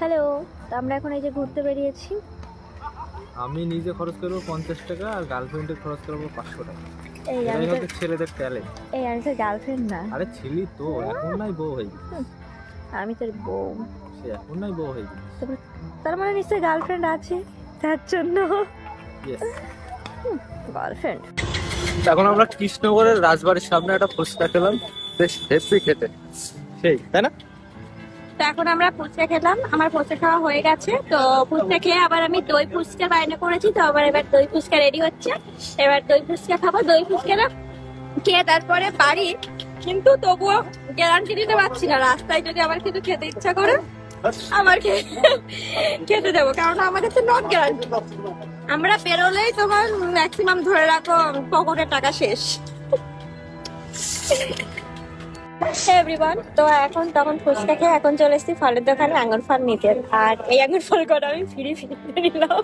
Hello, তো আমরা এখন এই যে ঘুরতে বেরিয়েছি। আমি নিজে খরচ করবো 50 টাকা আর গার্লফ্রেন্ডে খরচ করবো 500 টাকা। এই এটাই আমি তো হচ্ছে ছেলেদের ট্যালেন্ট। আমি তোর গার্লফ্রেন্ড না। আরে ছিলি তো, এখন নাই বউ হয়ে গেছিস। আমি তোর বউ। সে এখন নাই বউ হয়ে গেছিস। তার মানে নিশ্চয়ই গার্লফ্রেন্ড আছে, তার জন্য ইয়েস, গার্লফ্রেন্ড। এখন আমরা কৃষ্ণগড়ের রাজবাড়ির সামনে একটা ফুচকা খেলাম, বেশ হেভি খেতে, সেই তাই না? তো এখন আমরা ফুচকা খেলাম, আমার ফুচকা খাওয়া হয়ে গেছে। তো ফুচকা খেয়ে আবার আমি দই ফুচকা বায়না করেছি, তো আবার এবার দই ফুচকা রেডি হচ্ছে। এবার দই ফুচকা খাবো, দই ফুচকা খেয়ে তারপরে বাড়ি। কিন্তু তবুও গ্যারান্টি দিতে পারছি না, রাস্তায় যদি আমার কিছু খেতে ইচ্ছা করে আমার খেতে দেবো, কারণ আমাদের তো নট গ্যারান্টি। আমরা বেরোলেই তোমার ম্যাক্সিমাম ধরে রাখো পকেটের টাকা শেষ। এভরিওয়ান, তো এখন তখন ফুচকা খেয়ে এখন চলে এসেছি ফলের দোকানে আঙুর ফল নিতে। আর এই আঙুর ফল কটা আমি ফ্রিতে নিলাম,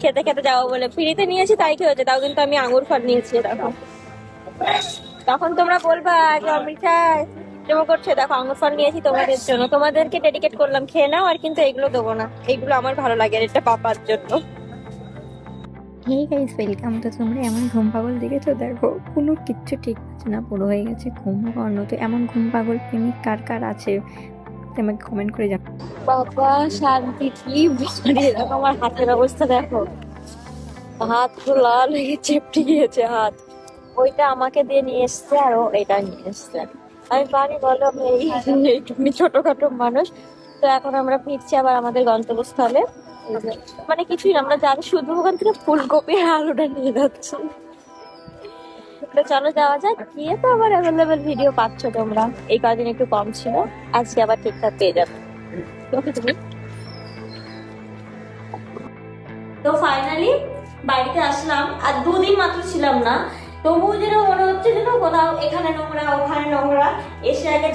খেতে খেতে যাবো বলে ফ্রিতে নিয়েছি, তাই কি হয়েছে, তাও কিন্তু আমি আঙুর ফল নিয়েছি। তখন তোমরা বলবা যে অমৃতা যেমন করছে, দেখো আঙুর ফল নিয়েছি তোমাদের জন্য, তোমাদেরকে ডেডিকেট করলাম, খেয়ে নাও। আর কিন্তু এগুলো দেবো না, এইগুলো আমার ভালো লাগে, এটা পাপার জন্য। Hey guys, welcome. তো তোমরা এমন ঘুম পাগল দেখেছো? দেখো কোনো কিচ্ছু ঠিক আছে না, পুরো হয়ে গেছে ঘুম পাগল। তো এমন ঘুম পাগল প্রেমিক কার কার আছে আমাকে কমেন্ট করে জানাও। বাবা শান্তি, কি দেখো আমার হাতের অবস্থা, দেখো হাত পুরো লাল হয়ে চেপটে গিয়েছে হাত। ওইটা আমাকে দিয়ে নিয়ে এসছে আর ও এটা নিয়ে এসছে। আমি পারি বলো, আমি এইটুকুনি ছোটখাটো মানুষ। তো এখন আমরা ফিরছি আবার আমাদের গন্তব্যস্থলে। মানে কিছুই না, আমরা যাচ্ছি শুধু ওখান থেকে ফুলকপি আর আলুটা নিয়ে যাচ্ছি। তো চলো যাওয়া যাক, গিয়ে তো আবার অ্যাভেলেবেল ভিডিও পাচ্ছ তোমরা। এই কদিন একটু কম ছিল, আজকে আবার ঠিকঠাক পেয়ে যাবে। তুমি তো ফাইনালি বাড়িতে আসলাম, আর দুদিন মাত্র ছিলাম না, তবুও যেন মনে হচ্ছে যেন কোথাও এখানে নোংরা ওখানে নোংরা। এসে আগে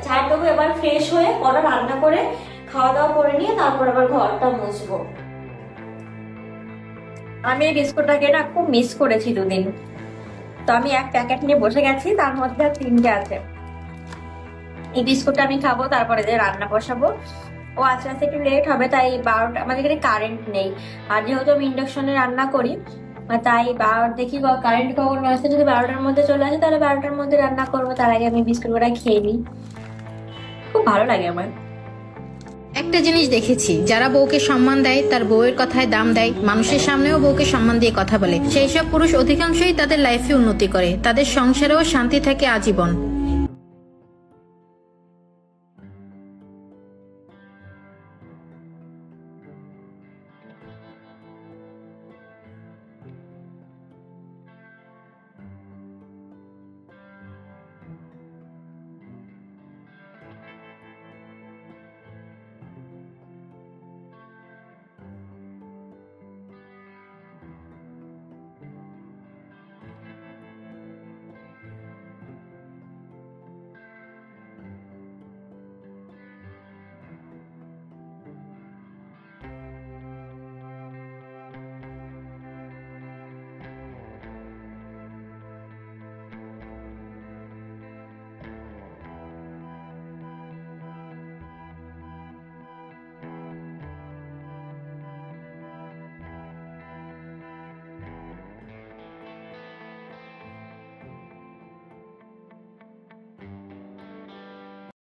ঝাড় দেবো, এবার ফ্রেশ হয়ে পরে রান্না করে খাওয়া দাওয়া করে নিয়ে তারপর আবার ঘরটা মুছবো। আমি এই বিস্কুটটাকে না খুব মিস করেছি দুদিন। তো আমি এক প্যাকেট নিয়ে বসে গেছি, তার মধ্যে আর 3টে আছে। এই বিস্কুটটা আমি খাবো, তারপরে যে রান্না বসাবো। ও আস্তে আস্তে একটু লেট হবে, তাই 12টা, আমাদের এখানে কারেন্ট নেই। আর যেহেতু আমি ইন্ডাকশনে রান্না করি, তাই 12 দেখি কারেন্ট কখন আসছে। যদি 12টার মধ্যে চলে আসে তাহলে 12টার মধ্যে রান্না করবো। তার আগে আমি বিস্কুটটা খেয়ে নিই, খুব ভালো লাগে আমার। একটা জিনিস দেখেছি, যারা বউকে সম্মান দেয়, তার বউয়ের কথায় দাম দেয়, মানুষের সামনেও বউকে সম্মান দিয়ে কথা বলে, সেই সব পুরুষ অধিকাংশই তাদের লাইফে উন্নতি করে, তাদের সংসারেও শান্তি থাকে আজীবন।